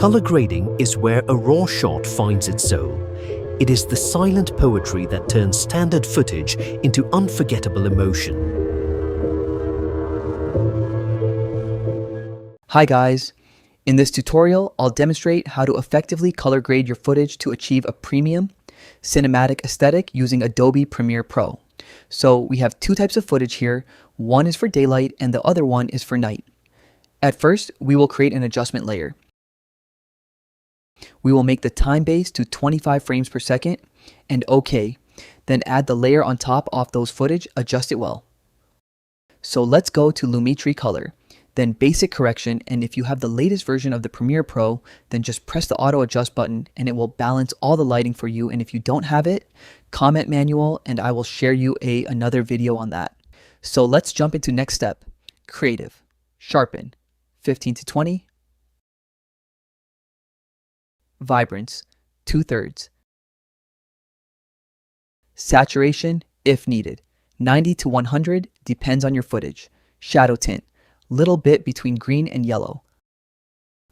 Color grading is where a raw shot finds its soul. It is the silent poetry that turns standard footage into unforgettable emotion. Hi guys! In this tutorial, I'll demonstrate how to effectively color grade your footage to achieve a premium cinematic aesthetic using Adobe Premiere Pro. So we have two types of footage here. One is for daylight and the other one is for night. At first, we will create an adjustment layer. We will make the time base to 25 frames per second and OK. Then add the layer on top of those footage, adjust it well. So let's go to Lumetri Color, then basic correction, and if you have the latest version of the Premiere Pro, then just press the auto adjust button and it will balance all the lighting for you. And if you don't have it, comment manual and I will share you another video on that. So let's jump into next step. Creative, sharpen, 15 to 20. Vibrance, 2/3. Saturation, if needed, 90 to 100, depends on your footage. Shadow tint, little bit between green and yellow.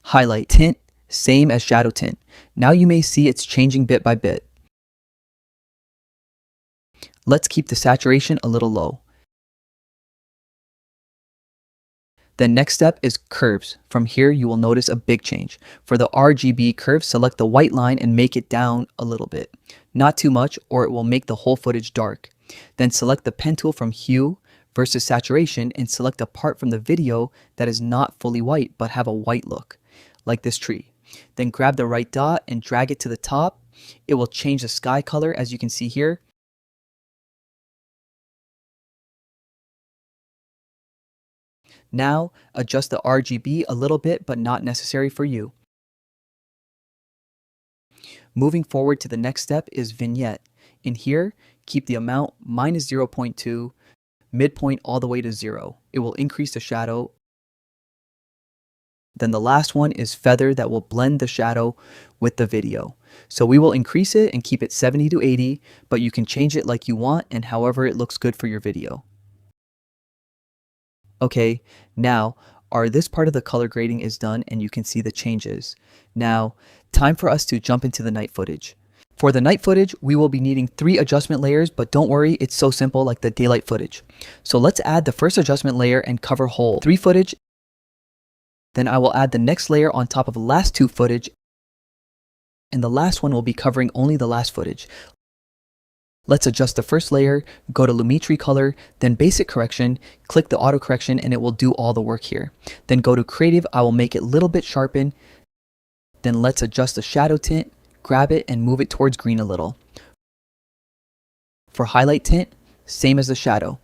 Highlight tint, same as shadow tint. Now you may see it's changing bit by bit. Let's keep the saturation a little low. The next step is curves. From here, you will notice a big change. For the RGB curve, select the white line and make it down a little bit. Not too much or it will make the whole footage dark. Then select the pen tool from hue versus saturation and select a part from the video that is not fully white but have a white look, like this tree. Then grab the right dot and drag it to the top. It will change the sky color as you can see here. Now, adjust the RGB a little bit, but not necessary for you. Moving forward to the next step is vignette. In here, keep the amount -0.2, midpoint all the way to 0. It will increase the shadow. Then the last one is feather that will blend the shadow with the video. So we will increase it and keep it 70 to 80, but you can change it like you want and however it looks good for your video. Okay, now this part of the color grading is done and you can see the changes. Now, time for us to jump into the night footage. For the night footage, we will be needing 3 adjustment layers, but don't worry, it's so simple like the daylight footage. So let's add the first adjustment layer and cover whole 3 footage. Then I will add the next layer on top of the last 2 footage. And the last one will be covering only the last footage. Let's adjust the first layer, go to Lumetri Color, then basic correction, click the auto correction and it will do all the work here. Then go to creative, I will make it a little bit sharpen. Then let's adjust the shadow tint, grab it and move it towards green a little. For highlight tint, same as the shadow.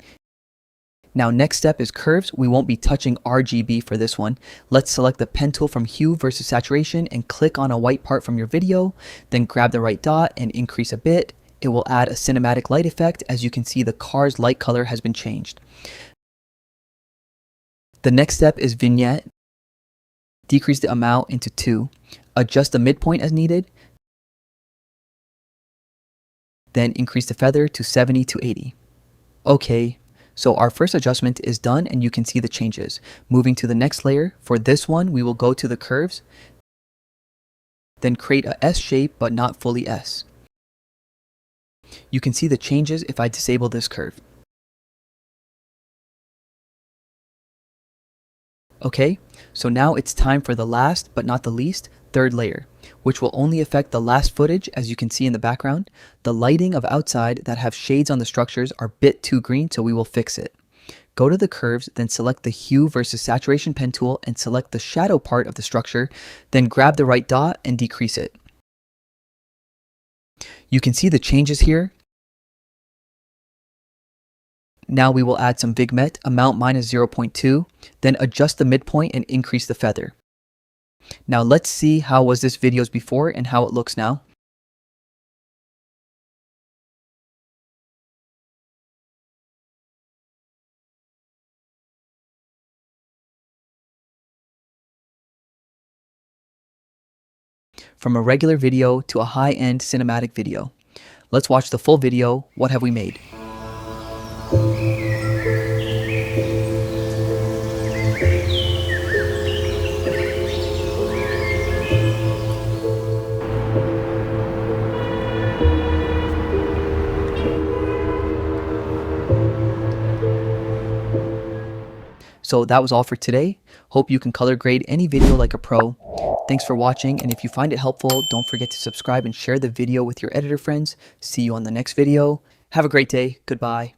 Now next step is curves. We won't be touching RGB for this one. Let's select the pen tool from hue versus saturation and click on a white part from your video. Then grab the right dot and increase a bit. It will add a cinematic light effect. As you can see, the car's light color has been changed. The next step is vignette. Decrease the amount into 2. Adjust the midpoint as needed. Then increase the feather to 70 to 80. Okay, so our first adjustment is done and you can see the changes. Moving to the next layer. For this one, we will go to the curves. Then create a S shape, but not fully S. You can see the changes if I disable this curve. Okay, so now it's time for the last but not the least, third layer, which will only affect the last footage. As you can see in the background, the lighting of outside that have shades on the structures are a bit too green, so we will fix it. Go to the curves, then select the hue versus saturation pen tool and select the shadow part of the structure, then grab the right dot and decrease it. You can see the changes here. Now we will add some vignette, amount -0.2, then adjust the midpoint and increase the feather. Now let's see how was this videos before and how it looks now. From a regular video to a high-end cinematic video. Let's watch the full video. What have we made? So that was all for today. Hope you can color grade any video like a pro. Thanks for watching, and if you find it helpful, don't forget to subscribe and share the video with your editor friends. See you on the next video. Have a great day. Goodbye.